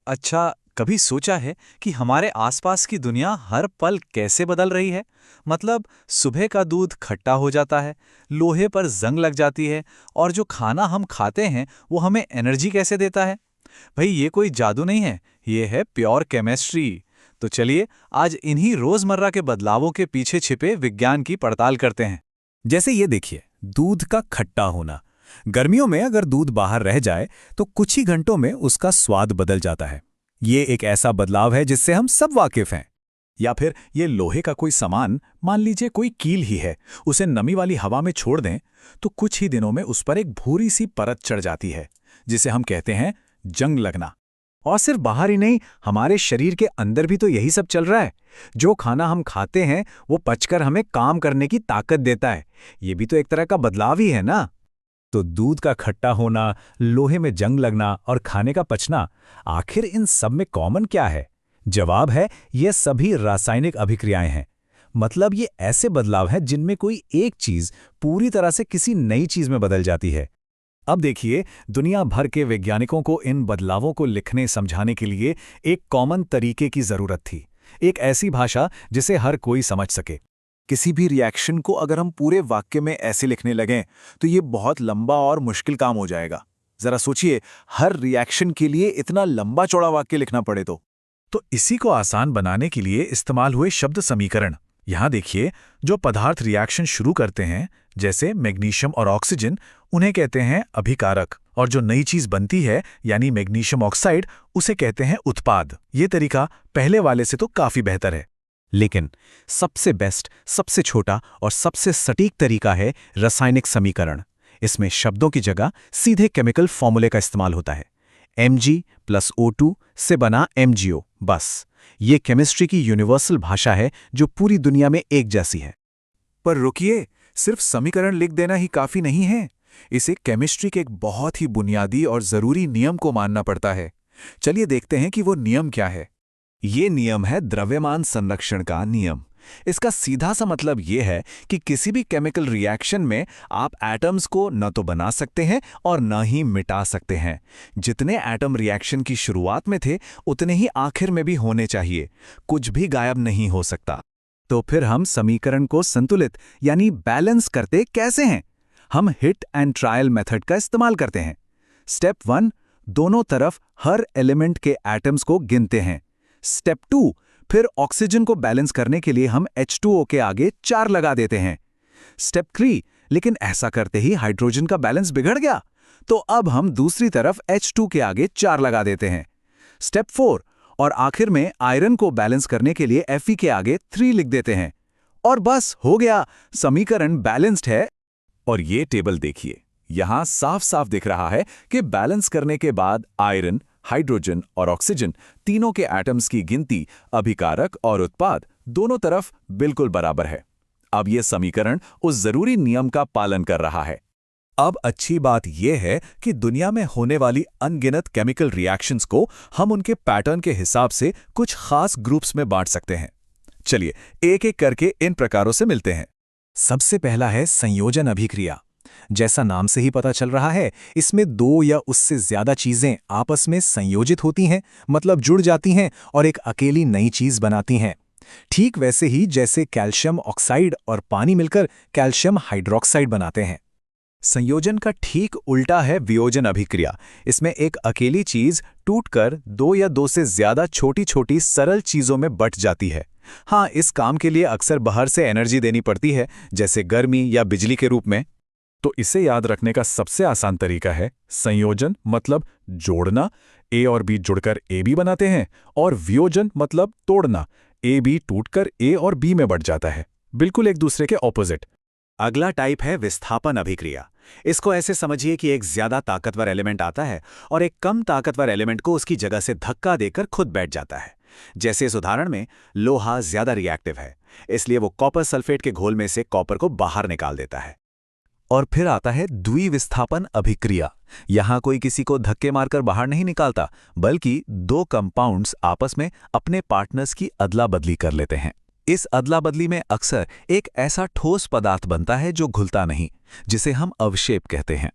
अच्छा, कभी सोचा है कि हमारे आसपास की दुनिया हर पल कैसे बदल रही है? मतलब सुबह का दूध खट्टा हो जाता है, लोहे पर जंग लग जाती है और जो खाना हम खाते हैं वो हमें एनर्जी कैसे देता है? भाई ये कोई जादू नहीं है, ये है प्योर केमिस्ट्री। तो चलिए आज इन्हीं रोजमर्रा के बदलावों के पीछे छिपे विज्ञान की पड़ताल करते हैं। जैसे ये देखिए, दूध का खट्टा होना। गर्मियों में अगर दूध बाहर रह जाए तो कुछ ही घंटों में उसका स्वाद बदल जाता है। ये एक ऐसा बदलाव है जिससे हम सब वाकिफ हैं। या फिर ये लोहे का कोई सामान, मान लीजिए कोई कील ही है, उसे नमी वाली हवा में छोड़ दें तो कुछ ही दिनों में उस पर एक भूरी सी परत चढ़ जाती है, जिसे हम कहते हैं जंग लगना। और सिर्फ बाहर ही नहीं, हमारे शरीर के अंदर भी तो यही सब चल रहा है। जो खाना हम खाते हैं वो पचकर हमें काम करने की ताकत देता है। ये भी तो एक तरह का बदलाव ही है ना। तो दूध का खट्टा होना, लोहे में जंग लगना और खाने का पचना, आखिर इन सब में कॉमन क्या है? जवाब है, ये सभी रासायनिक अभिक्रियाएं हैं। मतलब ये ऐसे बदलाव हैं जिनमें कोई एक चीज पूरी तरह से किसी नई चीज में बदल जाती है। अब देखिए, दुनिया भर के वैज्ञानिकों को इन बदलावों को लिखने समझाने के लिए एक कॉमन तरीके की जरूरत थी। एक ऐसी भाषा जिसे हर कोई समझ सके। किसी भी रिएक्शन को अगर हम पूरे वाक्य में ऐसे लिखने लगें तो ये बहुत लंबा और मुश्किल काम हो जाएगा। जरा सोचिए, हर रिएक्शन के लिए इतना लंबा चौड़ा वाक्य लिखना पड़े तो इसी को आसान बनाने के लिए इस्तेमाल हुए शब्द समीकरण। यहाँ देखिए, जो पदार्थ रिएक्शन शुरू करते हैं, जैसे मैग्नीशियम और ऑक्सीजन, उन्हें कहते हैं अभिकारक, और जो नई चीज बनती है यानी मैग्नीशियम ऑक्साइड, उसे कहते हैं उत्पाद। ये तरीका पहले वाले से तो काफी बेहतर है। लेकिन सबसे बेस्ट, सबसे छोटा और सबसे सटीक तरीका है रासायनिक समीकरण। इसमें शब्दों की जगह सीधे केमिकल फॉर्मूले का इस्तेमाल होता है। Mg+O2 से बना MgO, बस। ये केमिस्ट्री की यूनिवर्सल भाषा है जो पूरी दुनिया में एक जैसी है। पर रुकिए, सिर्फ समीकरण लिख देना ही काफी नहीं है। इसे केमिस्ट्री के एक बहुत ही बुनियादी और जरूरी नियम को मानना पड़ता है। चलिए देखते हैं कि वो नियम क्या है। ये नियम है द्रव्यमान संरक्षण का नियम। इसका सीधा सा मतलब ये है कि किसी भी केमिकल रिएक्शन में आप एटम्स को न तो बना सकते हैं और न ही मिटा सकते हैं। जितने एटम रिएक्शन की शुरुआत में थे उतने ही आखिर में भी होने चाहिए। कुछ भी गायब नहीं हो सकता। तो फिर हम समीकरण को संतुलित यानी बैलेंस करते कैसे हैं? हम हिट एंड ट्रायल मेथड का इस्तेमाल करते हैं। स्टेप 1, दोनों तरफ हर एलिमेंट के एटम्स को गिनते हैं। स्टेप 2, फिर ऑक्सीजन को बैलेंस करने के लिए हम H2O के आगे 4 लगा देते हैं। स्टेप 3, लेकिन ऐसा करते ही हाइड्रोजन का बैलेंस बिगड़ गया, तो अब हम दूसरी तरफ H2 के आगे 4 लगा देते हैं। स्टेप 4, और आखिर में आयरन को बैलेंस करने के लिए Fe के आगे 3 लिख देते हैं। और बस हो गया, समीकरण बैलेंस्ड है। और ये टेबल देखिए, यहां साफ साफ दिख रहा है कि बैलेंस करने के बाद आयरन, हाइड्रोजन और ऑक्सीजन तीनों के एटम्स की गिनती, अभिकारक और उत्पाद, दोनों तरफ बिल्कुल बराबर है। अब यह समीकरण उस जरूरी नियम का पालन कर रहा है। अब अच्छी बात यह है कि दुनिया में होने वाली अनगिनत केमिकल रिएक्शंस को हम उनके पैटर्न के हिसाब से कुछ खास ग्रुप्स में बांट सकते हैं। चलिए एक एक करके इन प्रकारों से मिलते हैं। सबसे पहला है संयोजन अभिक्रिया। जैसा नाम से ही पता चल रहा है, इसमें दो या उससे ज्यादा चीजें आपस में संयोजित होती हैं, मतलब जुड़ जाती हैं और एक अकेली नई चीज बनाती हैं। ठीक वैसे ही जैसे कैल्शियम ऑक्साइड और पानी मिलकर कैल्शियम हाइड्रोक्साइड बनाते हैं। संयोजन का ठीक उल्टा है वियोजन अभिक्रिया। इसमें एक अकेली चीज टूटकर दो या दो से ज्यादा छोटी छोटी सरल चीजों में बंट जाती है। हाँ, इस काम के लिए अक्सर बाहर से एनर्जी देनी पड़ती है, जैसे गर्मी या बिजली के रूप में। तो इसे याद रखने का सबसे आसान तरीका है संयोजन मतलब जोड़ना, ए और बी जुड़कर ए बी बनाते हैं, और वियोजन मतलब तोड़ना, ए बी टूटकर ए और बी में बंट जाता है, बिल्कुल एक दूसरे के ऑपोजिट। अगला टाइप है विस्थापन अभिक्रिया। इसको ऐसे समझिए कि एक ज्यादा ताकतवर एलिमेंट आता है और एक कम ताकतवर एलिमेंट को उसकी जगह से धक्का देकर खुद बैठ जाता है। जैसे इस उदाहरण में लोहा ज्यादा रिएक्टिव है, इसलिए वो कॉपर सल्फेट के घोल में से कॉपर को बाहर निकाल देता है। और फिर आता है द्विविस्थापन अभिक्रिया। यहां कोई किसी को धक्के मारकर बाहर नहीं निकालता, बल्कि दो कंपाउंड्स आपस में अपने पार्टनर्स की अदला बदली कर लेते हैं। इस अदला बदली में अक्सर एक ऐसा ठोस पदार्थ बनता है जो घुलता नहीं, जिसे हम अवक्षेप कहते हैं।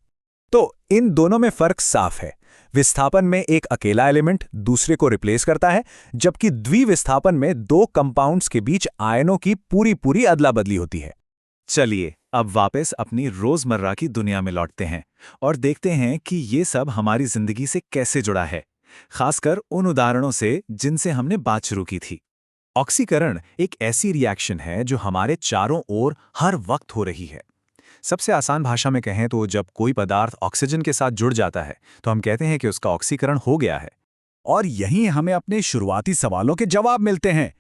तो इन दोनों में फर्क साफ है। विस्थापन में एक अकेला एलिमेंट दूसरे को रिप्लेस करता है, जबकि द्विविस्थापन में दो कंपाउंड्स के बीच आयनों की पूरी पूरी अदला बदली होती है। चलिए अब वापस अपनी रोजमर्रा की दुनिया में लौटते हैं और देखते हैं कि ये सब हमारी जिंदगी से कैसे जुड़ा है, खासकर उन उदाहरणों से जिनसे हमने बात शुरू की थी। ऑक्सीकरण एक ऐसी रिएक्शन है जो हमारे चारों ओर हर वक्त हो रही है। सबसे आसान भाषा में कहें तो जब कोई पदार्थ ऑक्सीजन के साथ जुड़ जाता है तो हम कहते हैं कि उसका ऑक्सीकरण हो गया है। और यहीं हमें अपने शुरुआती सवालों के जवाब मिलते हैं।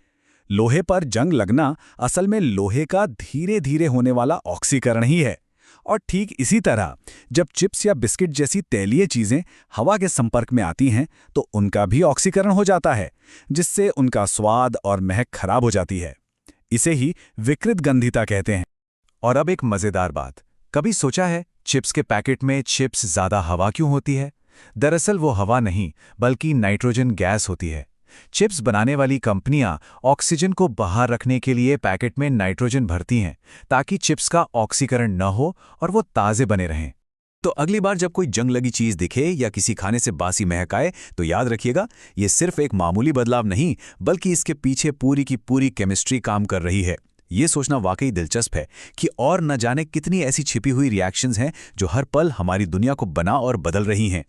लोहे पर जंग लगना असल में लोहे का धीरे धीरे होने वाला ऑक्सीकरण ही है। और ठीक इसी तरह जब चिप्स या बिस्किट जैसी तैलीय चीजें हवा के संपर्क में आती हैं तो उनका भी ऑक्सीकरण हो जाता है, जिससे उनका स्वाद और महक खराब हो जाती है। इसे ही विकृत गंधिता कहते हैं। और अब एक मजेदार बात, कभी सोचा है चिप्स के पैकेट में चिप्स ज्यादा हवा क्यों होती है? दरअसल वो हवा नहीं बल्कि नाइट्रोजन गैस होती है। चिप्स बनाने वाली कंपनियां ऑक्सीजन को बाहर रखने के लिए पैकेट में नाइट्रोजन भरती हैं ताकि चिप्स का ऑक्सीकरण न हो और वो ताज़े बने रहें। तो अगली बार जब कोई जंग लगी चीज दिखे या किसी खाने से बासी महक आए तो याद रखिएगा, ये सिर्फ एक मामूली बदलाव नहीं बल्कि इसके पीछे पूरी की पूरी केमिस्ट्री काम कर रही है। ये सोचना वाकई दिलचस्प है कि और न जाने कितनी ऐसी छिपी हुई रिएक्शंस हैं जो हर पल हमारी दुनिया को बना और बदल रही हैं।